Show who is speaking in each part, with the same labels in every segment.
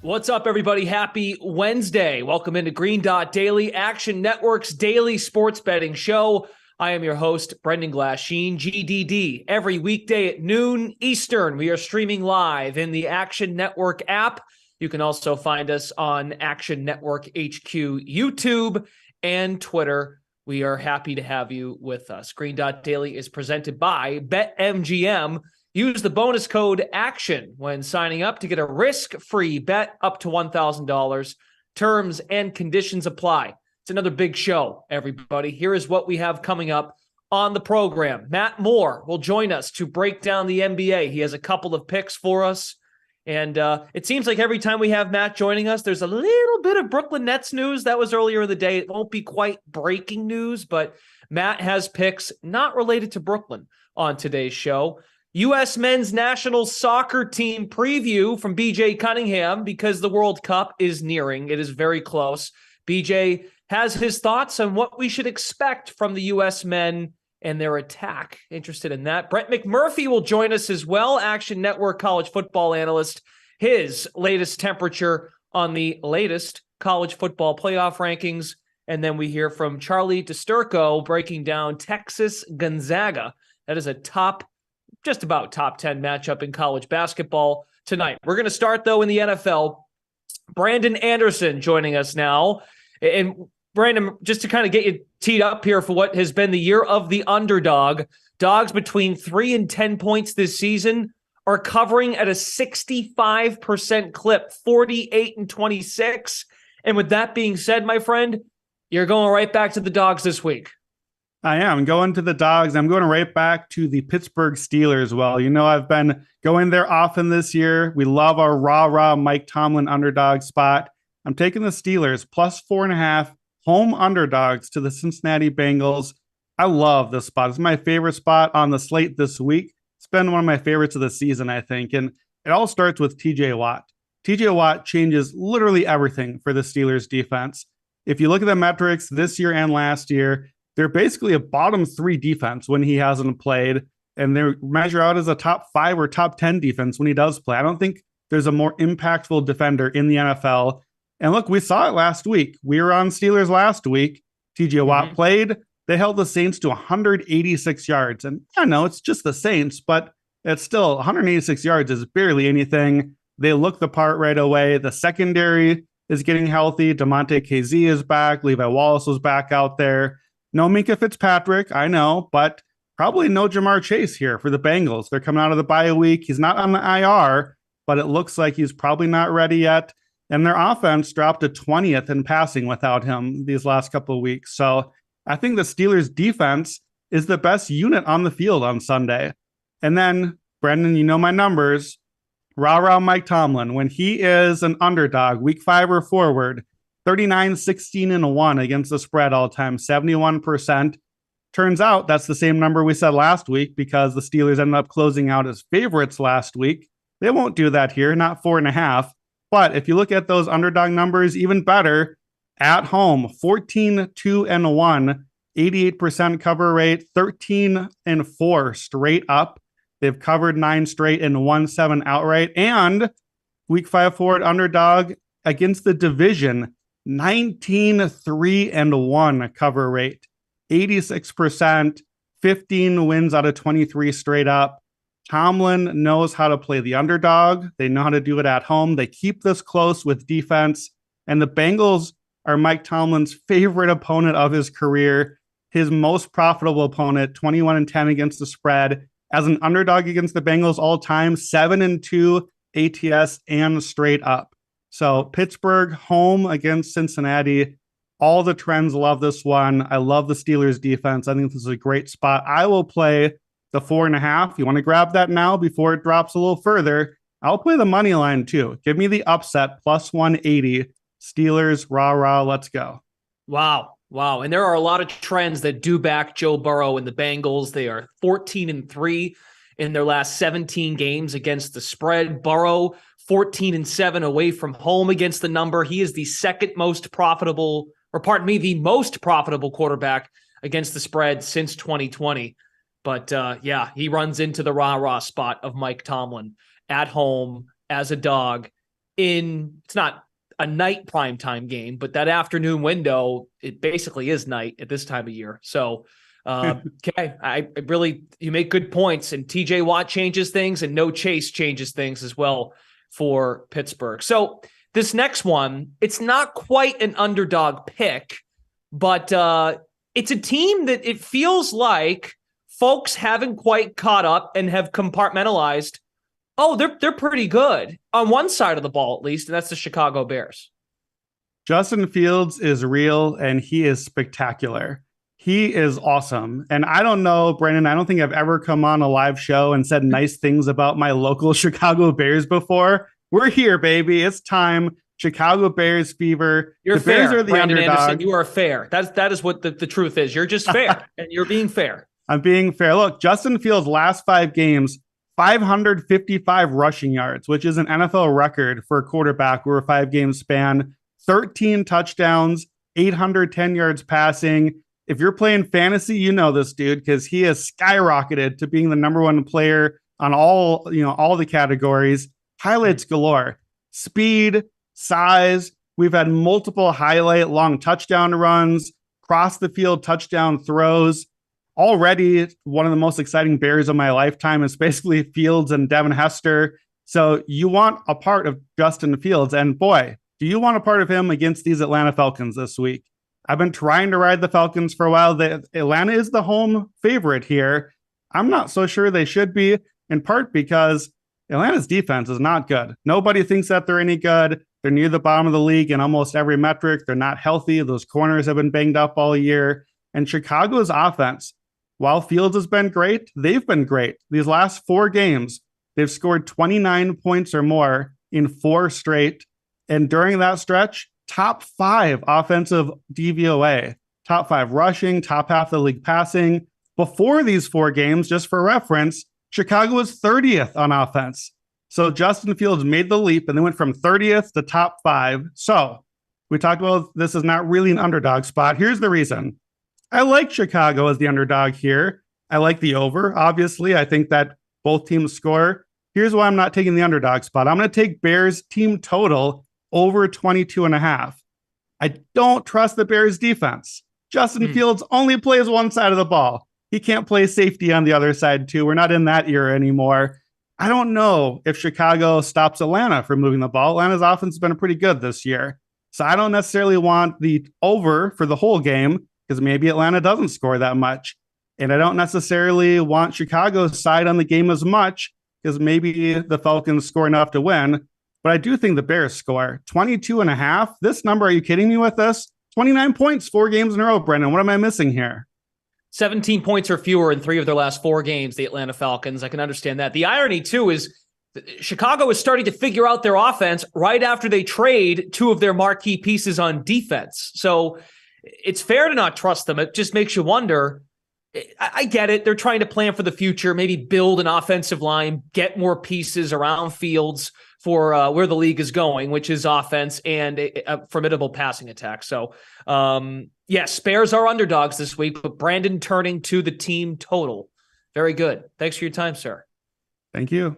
Speaker 1: What's up, everybody? Happy Wednesday. Welcome into Green Dot Daily, Action Network's daily sports betting show. I am your host, Brendan Glasheen, GDD. Every weekday at noon Eastern, we are streaming live in the Action Network app. You can also find us on Action Network HQ YouTube and Twitter. We are happy to have you with us. Green Dot Daily is presented by BetMGM. Use the bonus code ACTION when signing up to get a risk-free bet up to $1,000. Terms and conditions apply. It's another big show, everybody. Here is what we have coming up on the program. Matt Moore will join us to break down the NBA. He has a couple of picks for us. And it seems like every time we have Matt joining us, there's a little bit of Brooklyn Nets news. That was earlier in the day. It won't be quite breaking news, but Matt has picks not related to Brooklyn on today's show. U.S. men's national soccer team preview from BJ Cunningham because the World Cup is nearing. It is very close. BJ has his thoughts on what we should expect from the U.S. men and their attack. Interested in that. Brett McMurphy will join us as well, Action Network college football analyst. His latest temperature on the latest college football playoff rankings. And then we hear from Charlie DiSturco breaking down Texas Gonzaga. That is a just about top 10 matchup in college basketball tonight. We're going to start, though, in the NFL. Brandon Anderson joining us now. And Brandon, just to kind of get you teed up here for what has been the year of the underdog, dogs between 3 and 10 points this season are covering at a 65% clip, 48 and 26. And with that being said, my friend, you're going right back to the dogs this week.
Speaker 2: I am going to the dogs. I'm going right back to the Pittsburgh Steelers. Well, you know, I've been going there often this year. We love our rah-rah Mike Tomlin underdog spot. I'm taking the Steelers plus 4.5 home underdogs to the Cincinnati Bengals. I love this spot. It's my favorite spot on the slate this week. It's been one of my favorites of the season, I think. And it all starts with TJ Watt. TJ Watt changes literally everything for the Steelers defense. If you look at the metrics this year and last year, they're basically a bottom 3 defense when he hasn't played, and they measure out as a top 5 or top 10 defense when he does play. I don't think there's a more impactful defender in the NFL. And look, we saw it last week. We were on Steelers last week. TJ Watt played. They held the Saints to 186 yards. And I know it's just the Saints, but it's still 186 yards is barely anything. They look the part right away. The secondary is getting healthy. DeMonte KZ is back. Levi Wallace was back out there. No Minkah Fitzpatrick, I know, but probably no Jamar Chase here for the Bengals. They're coming out of the bye week. He's not on the IR, but it looks like he's probably not ready yet. And their offense dropped to 20th in passing without him these last couple of weeks. So I think the Steelers defense is the best unit on the field on Sunday. And then, Brendan, you know my numbers. Rah-rah Mike Tomlin, when he is an underdog, week 5 or forward, 39, 16, and 1 against the spread all time, 71%. Turns out that's the same number we said last week because the Steelers ended up closing out as favorites last week. They won't do that here, not 4.5. But if you look at those underdog numbers, even better, at home, 14, 2, and 1, 88% cover rate, 13 and 4 straight up. They've covered 9 straight and won 7 outright. And week 5 forward underdog against the division, 19, 3, and 1 cover rate, 86%, 15 wins out of 23 straight up. Tomlin knows how to play the underdog. They know how to do it at home. They keep this close with defense. And the Bengals are Mike Tomlin's favorite opponent of his career, his most profitable opponent, 21 and 10 against the spread. As an underdog against the Bengals all time, 7 and 2 ATS and straight up. So Pittsburgh home against Cincinnati. All the trends love this one. I love the Steelers defense. I think this is a great spot. I will play the 4.5. You want to grab that now before it drops a little further? I'll play the money line too. Give me the upset plus 180. Steelers, rah, let's go.
Speaker 1: Wow. And there are a lot of trends that do back Joe Burrow and the Bengals. They are 14 and 3 in their last 17 games against the spread. Burrow 14 and 7 away from home against the number. He is the most profitable quarterback against the spread since 2020. But he runs into the rah-rah spot of Mike Tomlin at home as a dog. it's not a night primetime game, but that afternoon window, it basically is night at this time of year. So, okay, you make good points, and TJ Watt changes things, and no Chase changes things as well for Pittsburgh. So this next one, it's not quite an underdog pick, but it's a team that it feels like folks haven't quite caught up and have compartmentalized. Oh, they're pretty good on one side of the ball, at least, and that's the Chicago Bears.
Speaker 2: Justin Fields is real, and he is spectacular. He is awesome. And I don't know, Brandon, I don't think I've ever come on a live show and said nice things about my local Chicago Bears before. We're here, baby. It's time. Chicago Bears fever.
Speaker 1: You're
Speaker 2: the
Speaker 1: fair,
Speaker 2: Bears are the
Speaker 1: Brandon
Speaker 2: underdog.
Speaker 1: Anderson, you are fair. That is what the truth is. You're just fair, and you're being fair.
Speaker 2: I'm being fair. Look, Justin Fields' last 5 games, 555 rushing yards, which is an NFL record for a quarterback over a 5-game span, 13 touchdowns, 810 yards passing. If you're playing fantasy, you know this dude because he has skyrocketed to being the number 1 player on all the categories. Highlights galore, speed, size. We've had multiple highlight long touchdown runs, cross the field touchdown throws. Already one of the most exciting Bears of my lifetime is basically Fields and Devin Hester. So you want a part of Justin Fields, and boy, do you want a part of him against these Atlanta Falcons this week? I've been trying to ride the Falcons for a while. Atlanta is the home favorite here. I'm not so sure they should be, in part because Atlanta's defense is not good. Nobody thinks that they're any good. They're near the bottom of the league in almost every metric. They're not healthy. Those corners have been banged up all year. And Chicago's offense, while Fields has been great, they've been great. These last 4 games, they've scored 29 points or more in 4 straight. And during that stretch, top 5 offensive DVOA, top 5 rushing, top half of the league passing. Before these 4 games, just for reference, Chicago was 30th on offense. So Justin Fields made the leap and they went from 30th to top 5. So we talked about this is not really an underdog spot. Here's the reason. I like Chicago as the underdog here. I like the over, obviously. I think that both teams score. Here's why I'm not taking the underdog spot. I'm going to take Bears team total over 22.5. I don't trust the Bears defense. Justin Fields only plays one side of the ball. He can't play safety on the other side too. We're not in that era anymore. I don't know if Chicago stops Atlanta from moving the ball. Atlanta's offense has been pretty good this year. So I don't necessarily want the over for the whole game because maybe Atlanta doesn't score that much. And I don't necessarily want Chicago's side on the game as much because maybe the Falcons score enough to win. But I do think the Bears score 22.5. This number, are you kidding me with this? 29 points, 4 games in a row, Brendan. What am I missing here?
Speaker 1: 17 points or fewer in 3 of their last 4 games, the Atlanta Falcons. I can understand that. The irony, too, is Chicago is starting to figure out their offense right after they trade 2 of their marquee pieces on defense. So it's fair to not trust them. It just makes you wonder. I get it. They're trying to plan for the future, maybe build an offensive line, get more pieces around Fields for where the league is going, which is offense and a formidable passing attack. So, yes, Bears are underdogs this week, but Brandon turning to the team total. Very good. Thanks for your time, sir.
Speaker 2: Thank you.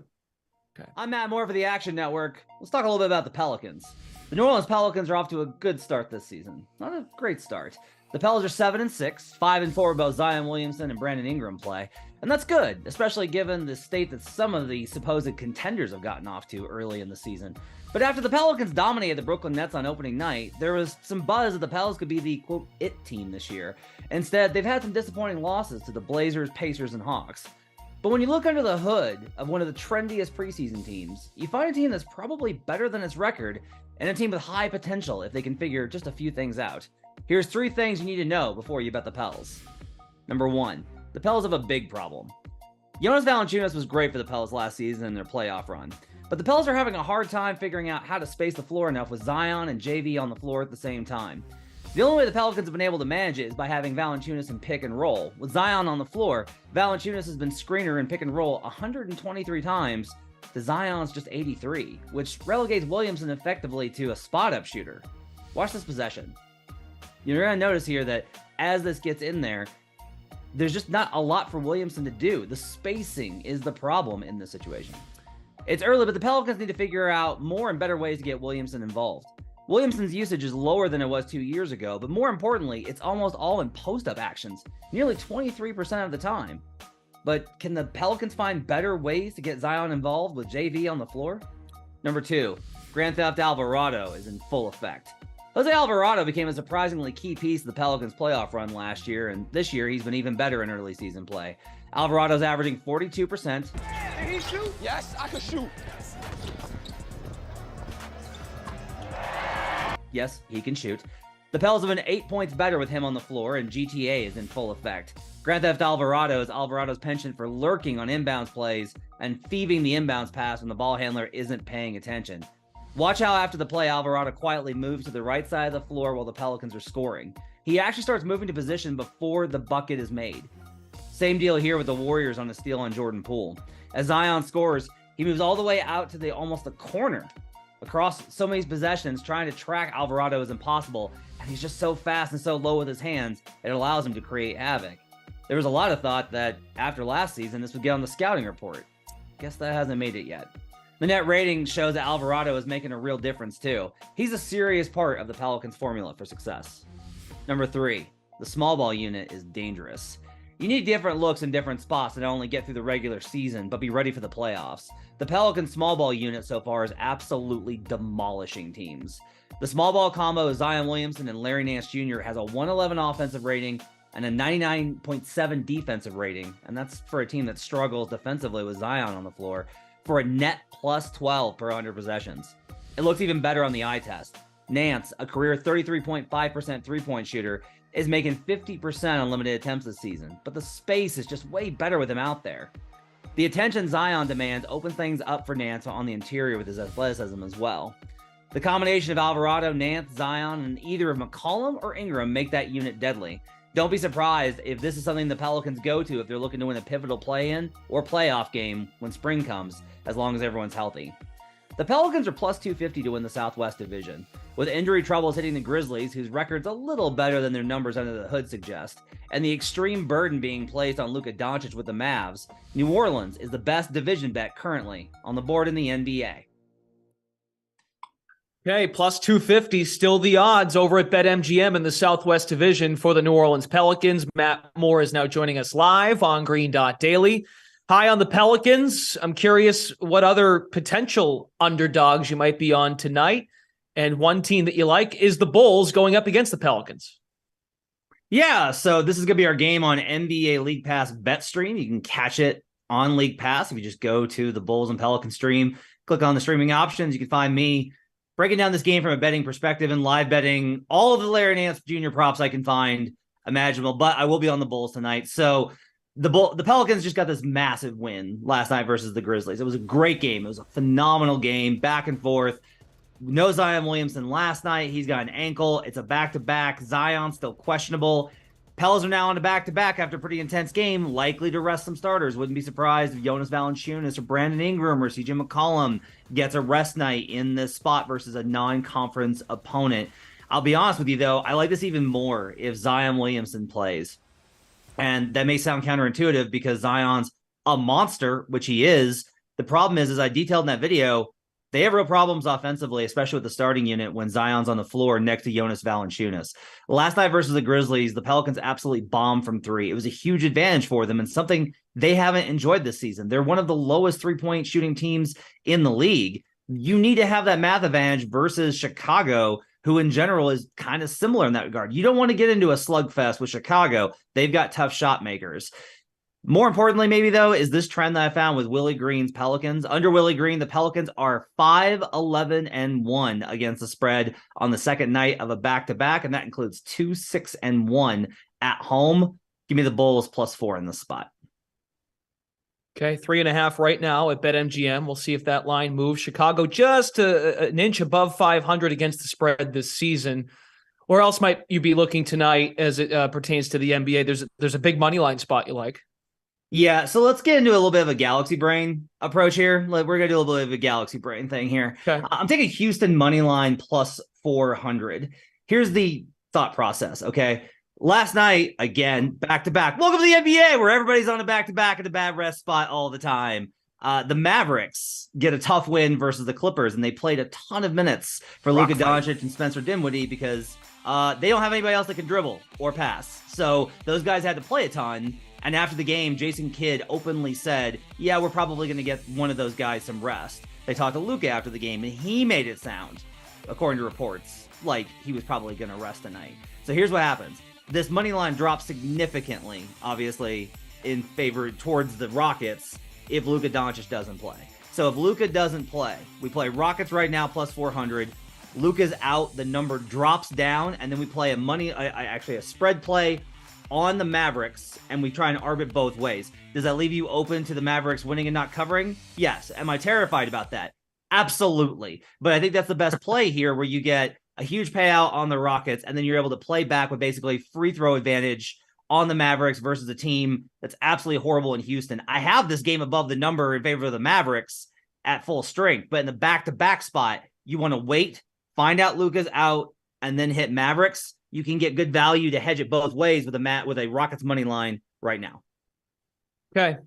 Speaker 3: Okay. I'm Matt Moore for the Action Network. Let's talk a little bit about the Pelicans. The New Orleans Pelicans are off to a good start this season. Not a great start. The Pels are 7-6, 5-4 both Zion Williamson and Brandon Ingram play. And that's good, especially given the state that some of the supposed contenders have gotten off to early in the season. But after the Pelicans dominated the Brooklyn Nets on opening night, there was some buzz that the Pels could be the, quote, it team this year. Instead, they've had some disappointing losses to the Blazers, Pacers, and Hawks. But when you look under the hood of one of the trendiest preseason teams, you find a team that's probably better than its record, and a team with high potential if they can figure just a few things out. Here's 3 things you need to know before you bet the Pels. Number 1, the Pels have a big problem. Jonas Valanciunas was great for the Pels last season in their playoff run, but the Pels are having a hard time figuring out how to space the floor enough with Zion and JV on the floor at the same time. The only way the Pelicans have been able to manage it is by having Valanciunas in pick and roll. With Zion on the floor, Valanciunas has been screener in pick and roll 123 times to Zion's just 83, which relegates Williamson effectively to a spot-up shooter. Watch this possession. You're going to notice here that as this gets in there, there's just not a lot for Williamson to do. The spacing is the problem in this situation. It's early, but the Pelicans need to figure out more and better ways to get Williamson involved. Williamson's usage is lower than it was 2 years ago, but more importantly, it's almost all in post-up actions, nearly 23% of the time. But can the Pelicans find better ways to get Zion involved with JV on the floor? Number 2, Grand Theft Alvarado is in full effect. Jose Alvarado became a surprisingly key piece of the Pelicans' playoff run last year, and this year he's been even better in early season play. Alvarado's averaging 42%.
Speaker 4: Can he shoot? Yes, I can shoot.
Speaker 3: Yes, he can shoot. The Pels have been 8 points better with him on the floor, and GTA is in full effect. Grand Theft Alvarado is Alvarado's penchant for lurking on inbounds plays and thieving the inbounds pass when the ball handler isn't paying attention. Watch how after the play, Alvarado quietly moves to the right side of the floor while the Pelicans are scoring. He actually starts moving to position before the bucket is made. Same deal here with the Warriors on the steal on Jordan Poole. As Zion scores, he moves all the way out to almost the corner. Across so many possessions, trying to track Alvarado is impossible, and he's just so fast and so low with his hands, it allows him to create havoc. There was a lot of thought that after last season, this would get on the scouting report. Guess that hasn't made it yet. The net rating shows that Alvarado is making a real difference too. He's a serious part of the Pelicans' formula for success. Number 3, the small ball unit is dangerous. You need different looks in different spots to not only get through the regular season, but be ready for the playoffs. The Pelicans' small ball unit so far is absolutely demolishing teams. The small ball combo of Zion Williamson and Larry Nance Jr. has a 111 offensive rating and a 99.7 defensive rating, and that's for a team that struggles defensively with Zion on the floor, for a net plus 12 per 100 possessions. It looks even better on the eye test. Nance, a career 33.5% three-point shooter, is making 50% on limited attempts this season, but the space is just way better with him out there. The attention Zion demands opens things up for Nance on the interior with his athleticism as well. The combination of Alvarado, Nance, Zion, and either of McCollum or Ingram make that unit deadly. Don't be surprised if this is something the Pelicans go to if they're looking to win a pivotal play-in or playoff game when spring comes, as long as everyone's healthy. The Pelicans are plus 250 to win the Southwest Division. With injury troubles hitting the Grizzlies, whose record's a little better than their numbers under the hood suggest, and the extreme burden being placed on Luka Doncic with the Mavs, New Orleans is the best division bet currently on the board in the NBA.
Speaker 1: Okay, plus 250, still the odds over at BetMGM in the Southwest Division for the New Orleans Pelicans. Matt Moore is now joining us live on Green Dot Daily. Hi on the Pelicans. I'm curious what other potential underdogs you might be on tonight. And one team that you like is the Bulls going up against the Pelicans.
Speaker 3: Yeah, so this is going to be our game on NBA League Pass bet stream. You can catch it on League Pass. If you just go to the Bulls and Pelicans stream, click on the streaming options, you can find me breaking down this game from a betting perspective and live betting all of the Larry Nance Jr. props I can find imaginable, but I will be on the Bulls tonight. So the Pelicans just got this massive win last night versus the Grizzlies. It was a great game. It was a phenomenal game, back and forth. No Zion Williamson last night. He's got an ankle. It's a back-to-back. Zion still questionable. Pels are now on a back-to-back after a pretty intense game, likely to rest some starters. Wouldn't be surprised if Jonas Valanciunas or Brandon Ingram or CJ McCollum gets a rest night in this spot versus a non-conference opponent. I'll be honest with you, though, I like this even more if Zion Williamson plays. And that may sound counterintuitive because Zion's a monster, which he is. The problem is, as I detailed in that video, they have real problems offensively, especially with the starting unit when Zion's on the floor next to Jonas Valanciunas. Last night versus the Grizzlies, the Pelicans absolutely bombed from three. It was a huge advantage for them and something they haven't enjoyed this season. They're one of the lowest three-point shooting teams in the league. You need to have that math advantage versus Chicago, who in general is kind of similar in that regard. You don't want to get into a slugfest with Chicago. They've got tough shot makers. More importantly, maybe, though, is this trend that I found with Willie Green's Pelicans. Under Willie Green, the Pelicans are 5-11-1 against the spread on the second night of a back-to-back, and that includes 2-6-1 at home. Give me the Bulls +4 in this spot.
Speaker 1: Okay, 3.5 right now at BetMGM. We'll see if that line moves. Chicago just an inch above 500 against the spread this season. Where else might you be looking tonight as it pertains to the NBA? There's a big money line spot you like.
Speaker 3: Yeah, so let's get into a little bit of a galaxy brain approach here. We're going to do a little bit of a galaxy brain thing here.
Speaker 1: Okay.
Speaker 3: I'm taking Houston money line +400. Here's the thought process, okay? Last night, again, back-to-back. Welcome to the NBA, where everybody's on a back-to-back at a bad rest spot all the time. The Mavericks get a tough win versus the Clippers, and they played a ton of minutes for Luka Doncic and Spencer Dinwiddie because they don't have anybody else that can dribble or pass. So those guys had to play a ton. And after the game, Jason Kidd openly said, yeah, we're probably going to get one of those guys some rest. They talked to Luka after the game, and he made it sound, according to reports, like he was probably going to rest tonight. So here's what happens. This money line drops significantly, obviously, in favor towards the Rockets if Luka Doncic doesn't play. So if Luka doesn't play, we play Rockets right now plus 400. Luka's out, the number drops down, and then we play a spread play on the Mavericks, and we try and arb it both ways. Does that leave you open to the Mavericks winning and not covering? Yes. Am I terrified about that? Absolutely. But I think that's the best play here, where you get a huge payout on the Rockets, and then you're able to play back with basically free throw advantage on the Mavericks versus a team that's absolutely horrible in Houston. I have this game above the number in favor of the Mavericks at full strength, but in the back-to-back spot, you want to wait, find out Luka's out, and then hit Mavericks. You can get good value to hedge it both ways with a Rockets money line right now.
Speaker 1: Okay.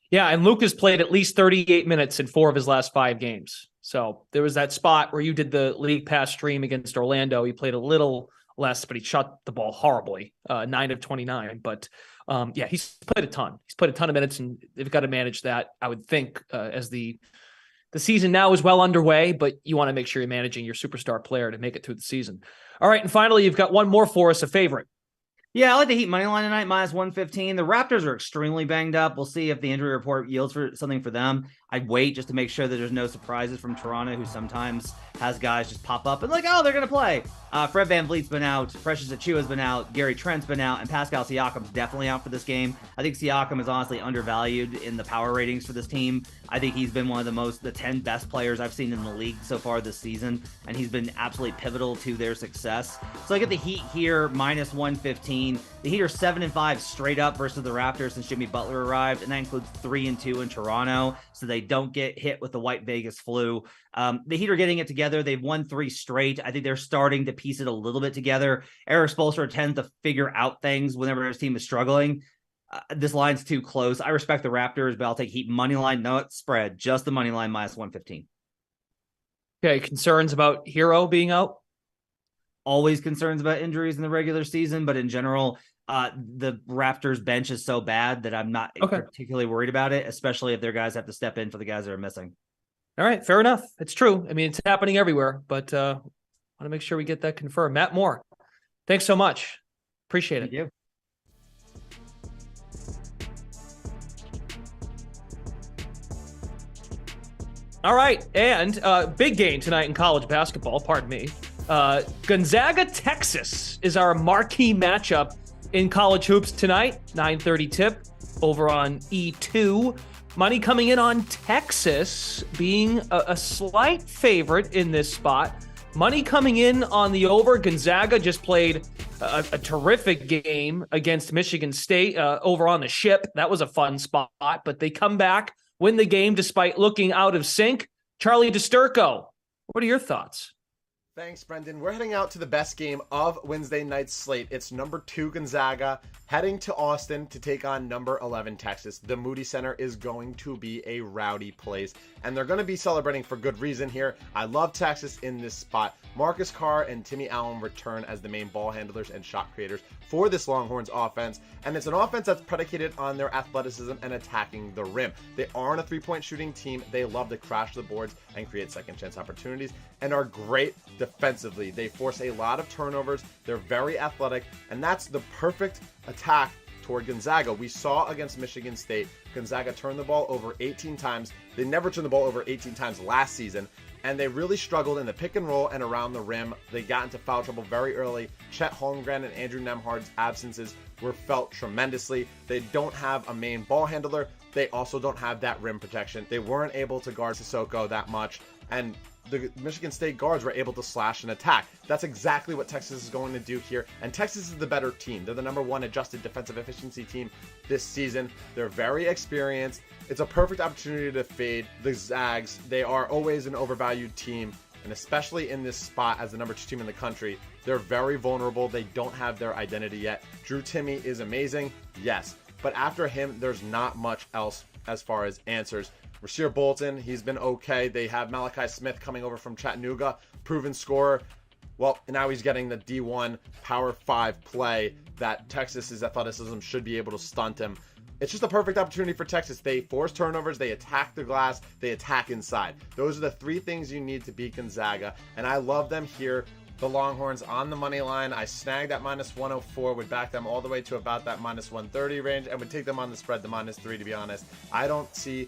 Speaker 1: Yeah, and Luka's played at least 38 minutes in 4 of his last 5 games. So there was that spot where you did the league pass stream against Orlando. He played a little less, but he shot the ball horribly, 9 of 29. But yeah, he's played a ton. He's played a ton of minutes, and they've got to manage that, I would think, as the season now is well underway, but you want to make sure you're managing your superstar player to make it through the season. All right, and finally, you've got one more for us, a favorite.
Speaker 3: Yeah, I like the Heat money line tonight, minus 115. The Raptors are extremely banged up. We'll see if the injury report yields for something for them. I'd wait just to make sure that there's no surprises from Toronto, who sometimes has guys just pop up and like, oh, they're going to play. Fred VanVleet's been out. Precious Achiuwa's been out. Gary Trent's been out. And Pascal Siakam's definitely out for this game. I think Siakam is honestly undervalued in the power ratings for this team. I think he's been one of the 10 best players I've seen in the league so far this season, and he's been absolutely pivotal to their success. So I get the Heat here, minus 115. The Heat are 7-5 straight up versus the Raptors since Jimmy Butler arrived, and that includes 3-2 in Toronto, so they don't get hit with the white Vegas flu. The Heat are getting it together. They've won 3 straight. I think they're starting to piece it a little bit together. Erik Spoelstra tends to figure out things whenever his team is struggling. This line's too close. I respect the Raptors, but I'll take Heat money line. No, it's spread. Just the money line minus 115.
Speaker 1: Okay, concerns about Hero being out?
Speaker 3: Always concerns about injuries in the regular season, but in general, the Raptors bench is so bad that I'm not particularly worried about it, especially if their guys have to step in for the guys that are missing.
Speaker 1: All right, fair enough. It's true. I mean, it's happening everywhere, but I want to make sure we get that confirmed. Matt Moore, thanks so much. Appreciate it.
Speaker 3: Thank you.
Speaker 1: All right, and big game tonight in college basketball, pardon me. Gonzaga, Texas is our marquee matchup in college hoops tonight. 9:30 tip over on E2. Money coming in on Texas being a slight favorite in this spot. Money coming in on the over. Gonzaga just played a terrific game against Michigan State over on the Ship. That was a fun spot, but they come back, win the game despite looking out of sync. Charlie DiSturco, what are your thoughts?
Speaker 5: Thanks, Brendan. We're heading out to the best game of Wednesday night's slate. It's number 2 Gonzaga heading to Austin to take on number 11 Texas. The Moody Center is going to be a rowdy place, and they're going to be celebrating for good reason here. I love Texas in this spot. Marcus Carr and Timmy Allen return as the main ball handlers and shot creators for this Longhorns offense, and it's an offense that's predicated on their athleticism and attacking the rim. They aren't a three-point shooting team. They love to crash the boards and create second chance opportunities, and are great defensively. They force a lot of turnovers. They're very athletic, and that's the perfect attack toward Gonzaga. We saw against Michigan State, Gonzaga turned the ball over 18 times. They never turned the ball over 18 times last season, and they really struggled in the pick and roll and around the rim. They got into foul trouble very early. Chet Holmgren and Andrew Nembhard's absences were felt tremendously. They don't have a main ball handler. They also don't have that rim protection. They weren't able to guard Sissoko that much, and the Michigan State guards were able to slash and attack. That's exactly what Texas is going to do here, and Texas is the better team. They're the number 1 adjusted defensive efficiency team this season. They're very experienced. It's a perfect opportunity to fade the Zags. They are always an overvalued team, and especially in this spot as the number 2 team in the country, they're very vulnerable. They don't have their identity yet. Drew Timme is amazing, yes, but after him, there's not much else as far as answers. Rasir Bolton, he's been okay. They have Malachi Smith coming over from Chattanooga, proven scorer. Well, now he's getting the D1 Power 5 play that Texas's athleticism should be able to stunt him. It's just a perfect opportunity for Texas. They force turnovers, they attack the glass, they attack inside. Those are the three things you need to beat Gonzaga, and I love them here. The Longhorns on the money line. I snagged at minus 104, would back them all the way to about that minus 130 range, and would take them on the spread to minus 3, to be honest. I don't see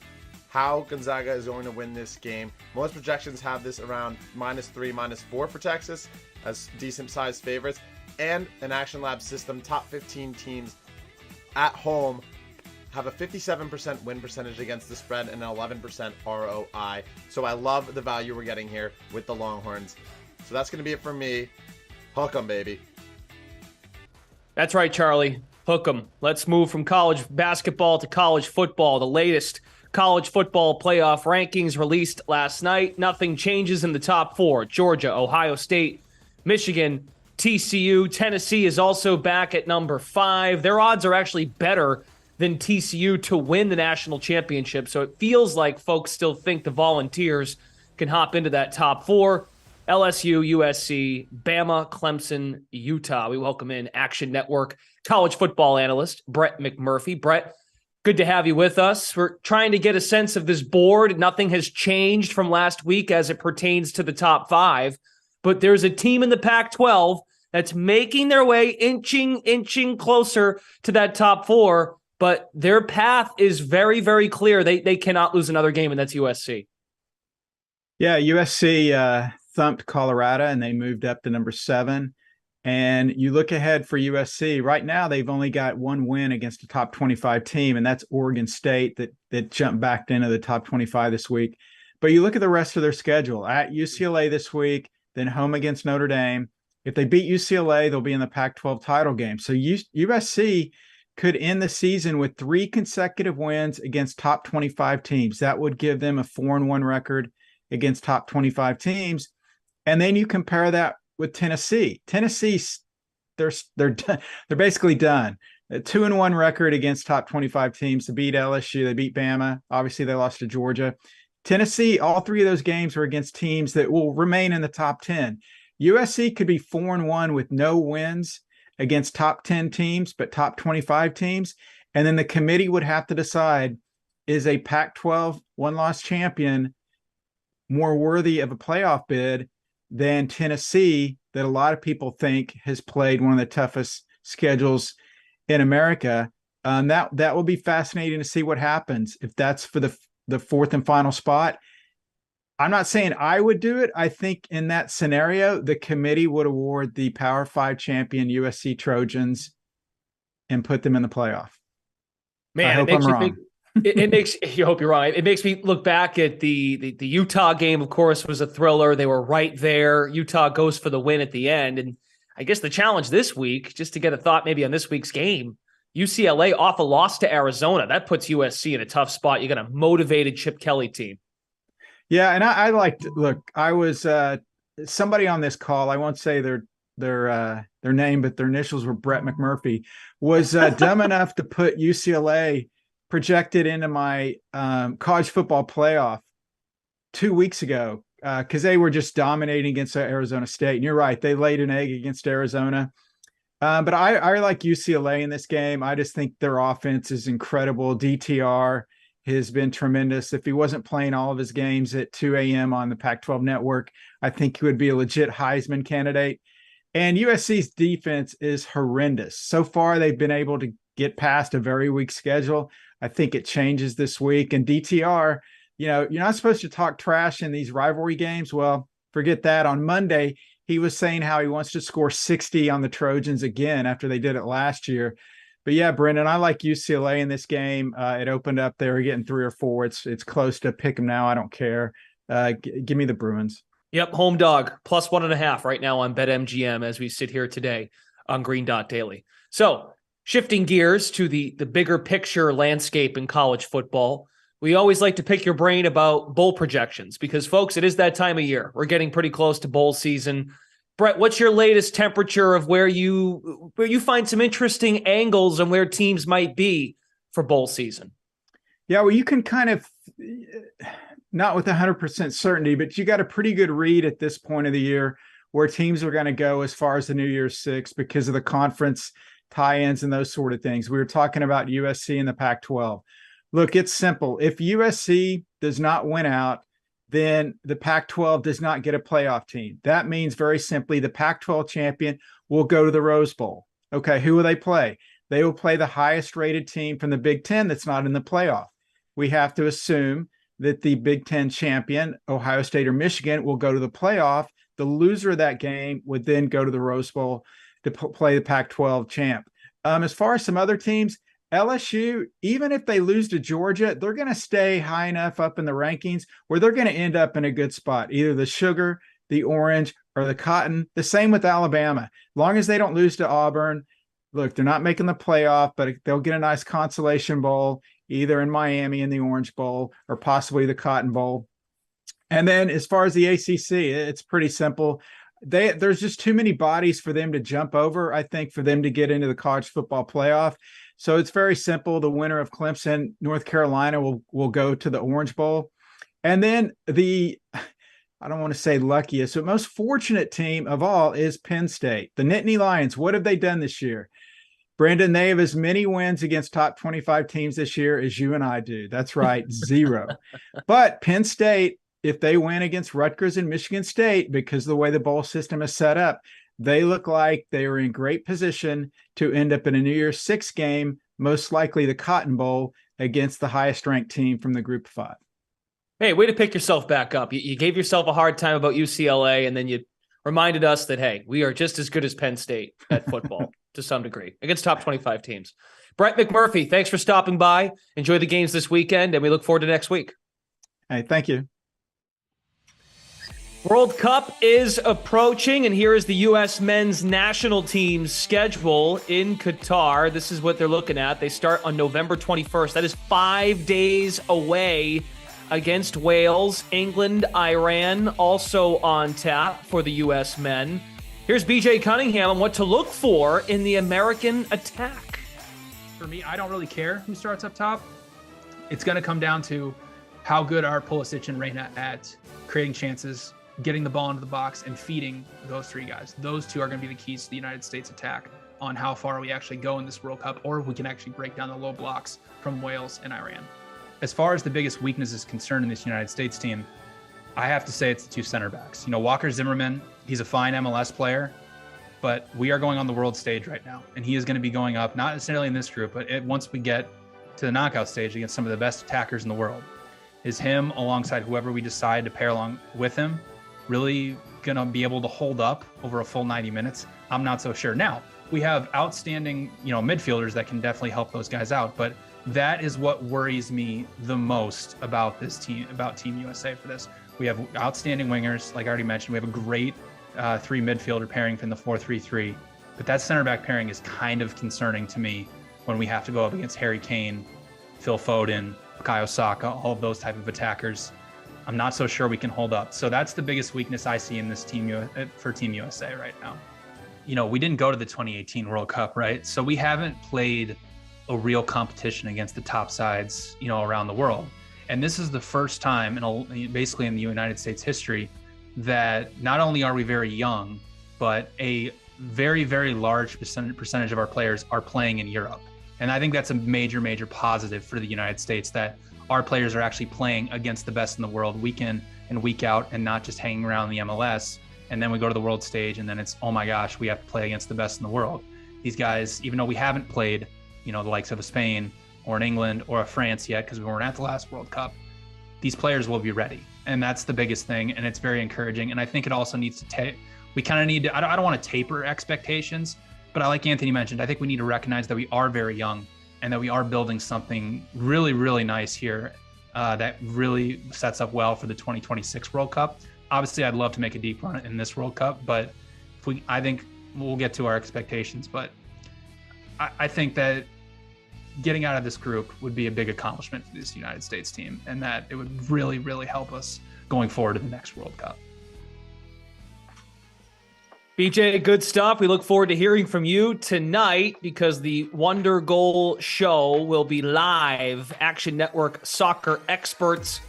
Speaker 5: how Gonzaga is going to win this game. Most projections have this around minus 3, minus 4 for Texas as decent-sized favorites, and an Action Lab system, top 15 teams at home have a 57% win percentage against the spread and an 11% ROI. So I love the value we're getting here with the Longhorns. So that's going to be it for me. Hook 'em, baby.
Speaker 1: That's right, Charlie. Hook 'em. Let's move from college basketball to college football. The latest college football playoff rankings released last night. Nothing changes in the top 4. Georgia, Ohio State, Michigan, TCU. Tennessee is also back at number 5. Their odds are actually better than TCU to win the national championship. So it feels like folks still think the Volunteers can hop into that top 4. LSU, USC, Bama, Clemson, Utah. We welcome in Action Network college football analyst Brett McMurphy. Brett, good to have you with us. We're trying to get a sense of this board. Nothing has changed from last week as it pertains to the top 5, but there's a team in the Pac-12 that's making their way inching closer to that top 4. But their path is very, very clear. They cannot lose another game, and that's USC.
Speaker 6: Yeah, USC thumped Colorado, and they moved up to number 7. And you look ahead for USC. Right now, they've only got one win against a top 25 team, and that's Oregon State that jumped back into the top 25 this week. But you look at the rest of their schedule. At UCLA this week, then home against Notre Dame. If they beat UCLA, they'll be in the Pac-12 title game. So USC could end the season with 3 consecutive wins against top 25 teams. That would give them a 4-1 record against top 25 teams. And then you compare that with Tennessee. Tennessee, they're basically done. A 2-1 record against top 25 teams. They beat LSU, they beat Bama. Obviously, they lost to Georgia. Tennessee, all 3 of those games were against teams that will remain in the top 10. USC could be 4-1 with no wins against top 10 teams, but top 25 teams. And then the committee would have to decide, is a Pac-12 one-loss champion more worthy of a playoff bid than Tennessee, that a lot of people think has played one of the toughest schedules in America? That will be fascinating to see what happens if that's for the 4th and final spot. I'm not saying I would do it. I think in that scenario, the committee would award the Power 5 champion USC Trojans and put them in the playoff.
Speaker 1: Man,
Speaker 6: I hope I'm wrong.
Speaker 1: It makes you hope you're right. It makes me look back at the Utah game. Of course, was a thriller. They were right there. Utah goes for the win at the end, and I guess the challenge this week, just to get a thought maybe on this week's game, UCLA off a loss to Arizona. That puts USC in a tough spot. You got a motivated Chip Kelly team.
Speaker 6: Yeah, and I liked. Look, I was somebody on this call. I won't say their name, but their initials were Brett McMurphy. Was dumb enough to put UCLA projected into my college football playoff 2 weeks ago because they were just dominating against Arizona State. And you're right, they laid an egg against Arizona. But I like UCLA in this game. I just think their offense is incredible. DTR has been tremendous. If he wasn't playing all of his games at 2 a.m. on the Pac-12 network, I think he would be a legit Heisman candidate. And USC's defense is horrendous. So far, they've been able to get past a very weak schedule. I think it changes this week. And DTR, you're not supposed to talk trash in these rivalry games. Well, forget that. On Monday, he was saying how he wants to score 60 on the Trojans again after they did it last year. But yeah, Brendan, I like UCLA in this game. It opened up. They were getting 3 or 4. It's close to pick them now. I don't care. Give me the Bruins.
Speaker 1: Yep, home dog, plus 1.5 right now on BetMGM as we sit here today on Green Dot Daily. So shifting gears to the bigger picture landscape in college football, we always like to pick your brain about bowl projections because, folks, it is that time of year. We're getting pretty close to bowl season. Brett, what's your latest temperature of where you find some interesting angles and where teams might be for bowl season?
Speaker 6: Yeah, well, you can kind of not with 100% certainty, but you got a pretty good read at this point of the year where teams are going to go as far as the New Year's Six because of the conference tie-ins and those sort of things. We were talking about USC and the Pac-12. Look, it's simple. If USC does not win out, then the Pac-12 does not get a playoff team. That means very simply the Pac-12 champion will go to the Rose Bowl. Okay, who will they play? They will play the highest rated team from the Big Ten that's not in the playoff. We have to assume that the Big Ten champion, Ohio State or Michigan, will go to the playoff. The loser of that game would then go to the Rose Bowl to play the Pac-12 champ. As far as some other teams, LSU, even if they lose to Georgia, they're going to stay high enough up in the rankings where they're going to end up in a good spot, either the sugar, the orange, or the cotton. The same with Alabama. As long as they don't lose to Auburn, look, they're not making the playoff, but they'll get a nice consolation bowl, either in Miami in the Orange Bowl or possibly the Cotton Bowl. And then as far as the ACC, it's pretty simple. There's just too many bodies for them to jump over, I think, for them to get into the college football playoff. So it's very simple. The winner of Clemson, North Carolina will go to the Orange Bowl. And then I don't want to say luckiest, but most fortunate team of all is Penn State. The Nittany Lions, what have they done this year? Brandon, they have as many wins against top 25 teams this year as you and I do. That's right, 0. But Penn State, if they win against Rutgers and Michigan State, because of the way the bowl system is set up, they look like they are in great position to end up in a New Year's Six game, most likely the Cotton Bowl, against the highest ranked team from the Group of 5.
Speaker 1: Hey, way to pick yourself back up. You gave yourself a hard time about UCLA, and then you reminded us that, hey, we are just as good as Penn State at football to some degree against top 25 teams. Brett McMurphy, thanks for stopping by. Enjoy the games this weekend, and we look forward to next week.
Speaker 6: Hey, thank you.
Speaker 1: World Cup is approaching, and here is the U.S. men's national team's schedule in Qatar. This is what they're looking at. They start on November 21st. That is 5 days away against Wales. England, Iran also on tap for the U.S. men. Here's BJ Cunningham on what to look for in the American attack.
Speaker 7: For me, I don't really care who starts up top. It's going to come down to how good are Pulisic and Reyna at creating chances, getting the ball into the box, and feeding those three guys. Those two are going to be the keys to the United States attack on how far we actually go in this World Cup, or if we can actually break down the low blocks from Wales and Iran. As far as the biggest weakness is concerned in this United States team, I have to say it's the two center backs. You know, Walker Zimmerman, he's a fine MLS player, but we are going on the world stage right now, and he is going to be going up, not necessarily in this group, but once we get to the knockout stage against some of the best attackers in the world. Is him, alongside whoever we decide to pair along with him, really going to be able to hold up over a full 90 minutes? I'm not so sure. Now, we have outstanding, midfielders that can definitely help those guys out, but that is what worries me the most about this team, about Team USA for this. We have outstanding wingers, like I already mentioned. We have a great three midfielder pairing from the 4-3-3, but that center back pairing is kind of concerning to me when we have to go up against Harry Kane, Phil Foden, Bukayo Saka, all of those type of attackers. I'm not so sure we can hold up. So that's the biggest weakness I see in this team for Team USA right now. We didn't go to the 2018 World Cup, right? So we haven't played a real competition against the top sides, around the world. And this is the first time basically in the United States history that not only are we very young, but a very, very large percentage of our players are playing in Europe. And I think that's a major, major positive for the United States, that our players are actually playing against the best in the world week in and week out, and not just hanging around the MLS. And then we go to the world stage and then it's, oh my gosh, we have to play against the best in the world. These guys, even though we haven't played, the likes of a Spain or an England or a France yet, because we weren't at the last World Cup, these players will be ready. And that's the biggest thing. And it's very encouraging. And I think it also needs to we kind of need to, I don't want to taper expectations, but like Anthony mentioned, I think we need to recognize that we are very young and that we are building something really, really nice here that really sets up well for the 2026 World Cup. Obviously, I'd love to make a deep run in this World Cup, but I think we'll get to our expectations. But I think that getting out of this group would be a big accomplishment for this United States team, and that it would really, really help us going forward in the next World Cup.
Speaker 1: BJ, good stuff. We look forward to hearing from you tonight because the Wonder Goal show will be live. Action Network soccer experts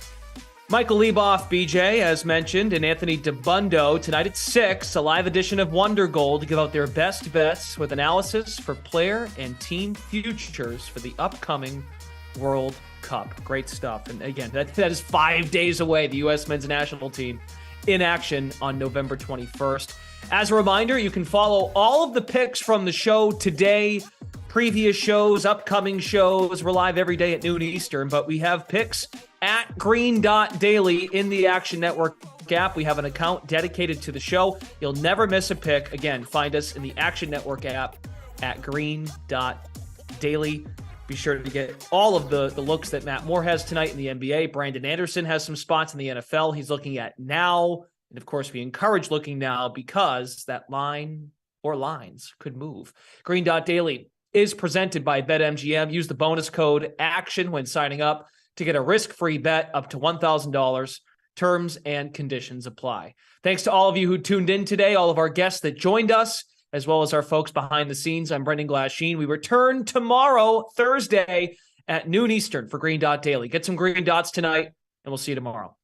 Speaker 1: Michael Leboff, BJ, as mentioned, and Anthony DeBundo tonight at 6, a live edition of Wonder Goal to give out their best bets with analysis for player and team futures for the upcoming World Cup. Great stuff. And again, that is 5 days away. The U.S. men's national team in action on November 21st. As a reminder, you can follow all of the picks from the show today, previous shows, upcoming shows. We're live every day at noon Eastern, but we have picks at Green Dot Daily in the Action Network app. We have an account dedicated to the show. You'll never miss a pick. Again, find us in the Action Network app at Green Dot Daily. Be sure to get all of the looks that Matt Moore has tonight in the NBA. Brandon Anderson has some spots in the NFL he's looking at now. And of course, we encourage looking now because that line or lines could move. Green Dot Daily is presented by BetMGM. Use the bonus code ACTION when signing up to get a risk-free bet up to $1,000. Terms and conditions apply. Thanks to all of you who tuned in today, all of our guests that joined us, as well as our folks behind the scenes. I'm Brendan Glasheen. We return tomorrow, Thursday, at noon Eastern for Green Dot Daily. Get some green dots tonight, and we'll see you tomorrow.